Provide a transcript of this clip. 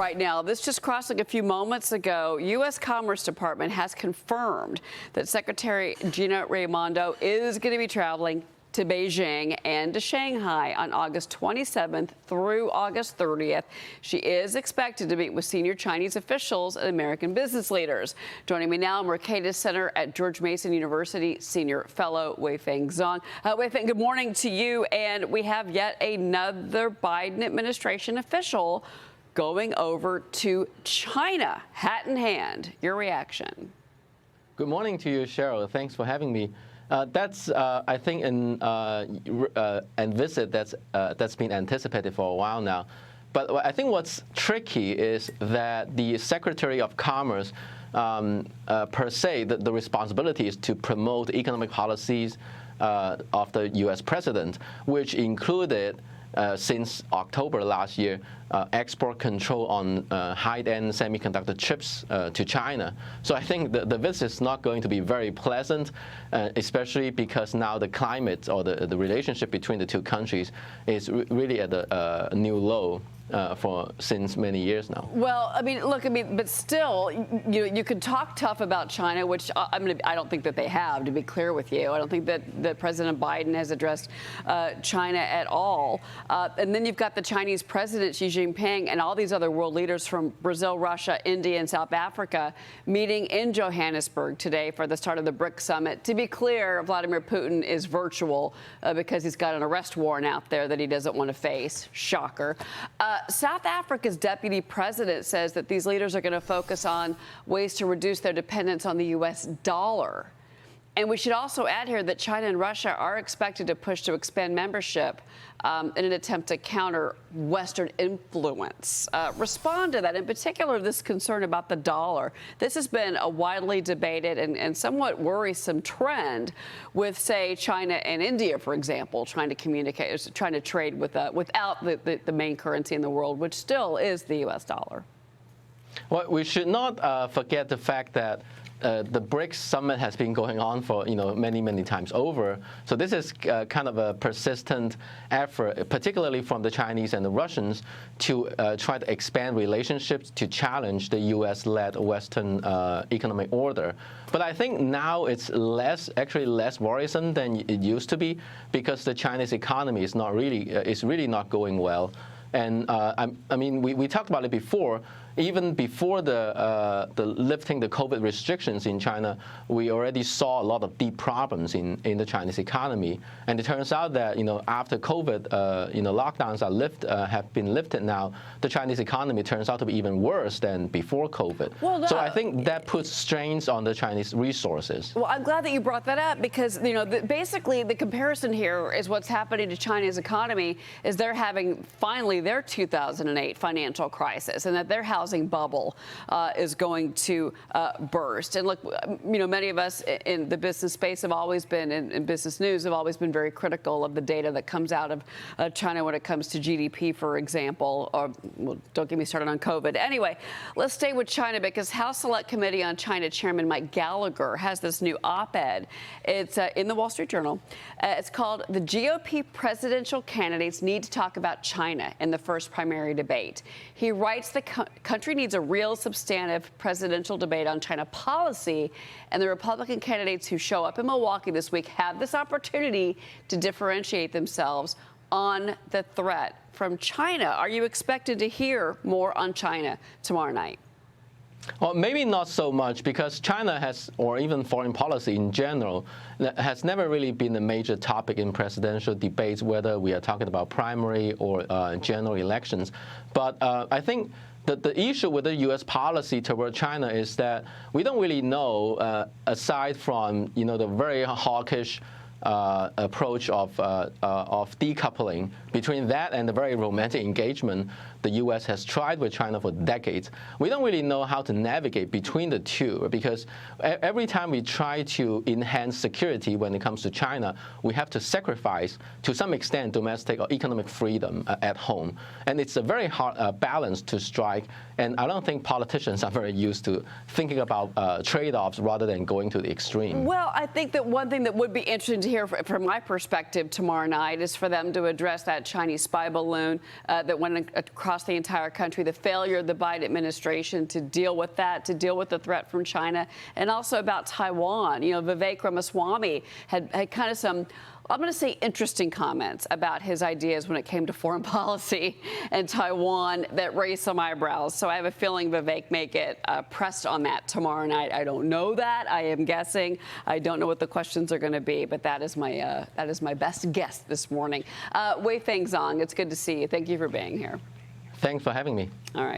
right now. This just crossing a few moments ago. U.S. Commerce Department has confirmed that Secretary Gina Raimondo is going to be traveling to Beijing and to Shanghai on August 27th through August 30th. She is expected to meet with senior Chinese officials and American business leaders. Joining me now, Mercatus Center at George Mason University Senior Fellow Weifeng Zhong. Weifeng, good morning to you. And we have yet another Biden administration official going over to China, hat in hand. Your reaction? Good morning to you, Cheryl. Thanks for having me. That's, I think, a visit that's been anticipated for a while now. But I think what's tricky is that the Secretary of Commerce, per se, the responsibility is to promote economic policies of the U.S. president, which included, since October last year, export control on high-end semiconductor chips to China. So I think the visit is not going to be very pleasant, especially because now the climate or the relationship between the two countries is really at a new low. Since many years now. Well, but still, you could talk tough about China, which I don't think that they have, to be clear with you. I don't think that President Biden has addressed China at all. And then you've got the Chinese president, Xi Jinping, and all these other world leaders from Brazil, Russia, India, and South Africa meeting in Johannesburg today for the start of the BRICS summit. To be clear, Vladimir Putin is virtual because he's got an arrest warrant out there that he doesn't want to face. Shocker. South Africa's deputy president says that these leaders are going to focus on ways to reduce their dependence on the U.S. dollar. And we should also add here that China and Russia are expected to push to expand membership in an attempt to counter Western influence. Respond to that, in particular, this concern about the dollar. This has been a widely debated and somewhat worrisome trend with, say, China and India, for example, trying to communicate, trying to trade without the main currency in the world, which still is the U.S. dollar. Well, we should not forget the fact that the BRICS summit has been going on for many times over. So this is kind of a persistent effort, particularly from the Chinese and the Russians, to try to expand relationships to challenge the U.S.-led Western economic order. But I think now it's actually less worrisome than it used to be, because the Chinese economy is really not going well. And we talked about it before. Even before the lifting the COVID restrictions in China, we already saw a lot of deep problems in the Chinese economy. And it turns out that after COVID, lockdowns have been lifted now, the Chinese economy turns out to be even worse than before COVID. Well, so I think that puts strains on the Chinese resources. Well, I'm glad that you brought that up, because basically the comparison here is what's happening to China's economy is they're having finally their 2008 financial crisis, and that their housing bubble is going to burst. And look, many of us in the business space have always been, in business news, have always been very critical of the data that comes out of China when it comes to GDP, for example. Or, well, don't get me started on COVID. Anyway, let's stay with China, because House Select Committee on China Chairman Mike Gallagher has this new op-ed. It's in the Wall Street Journal. It's called "The GOP Presidential Candidates Need to Talk About China in the First Primary Debate." He writes the country needs a real substantive presidential debate on China policy, and the Republican candidates who show up in Milwaukee this week have this opportunity to differentiate themselves on the threat from China. Are you expected to hear more on China tomorrow night? Well, maybe not so much, because China has, or even foreign policy in general, has never really been a major topic in presidential debates, whether we are talking about primary or general elections. But I think the issue with the U.S. policy toward China is that we don't really know, aside from the very hawkish approach of decoupling, between that and the very romantic engagement the U.S. has tried with China for decades. We don't really know how to navigate between the two, because every time we try to enhance security when it comes to China, we have to sacrifice, to some extent, domestic or economic freedom at home. And it's a very hard balance to strike, and I don't think politicians are very used to thinking about trade-offs rather than going to the extreme. Well, I think that one thing that would be interesting to hear from my perspective tomorrow night is for them to address that that Chinese spy balloon that went across the entire country, the failure of the Biden administration to deal with that, to deal with the threat from China, and also about Taiwan. You know, Vivek Ramaswamy had kind of some, I'm going to say, interesting comments about his ideas when it came to foreign policy and Taiwan that raised some eyebrows. So I have a feeling Vivek may get pressed on that tomorrow night. I don't know that. I am guessing. I don't know what the questions are going to be, but that is my best guess this morning. Weifeng Zhong, it's good to see you. Thank you for being here. Thanks for having me. All right.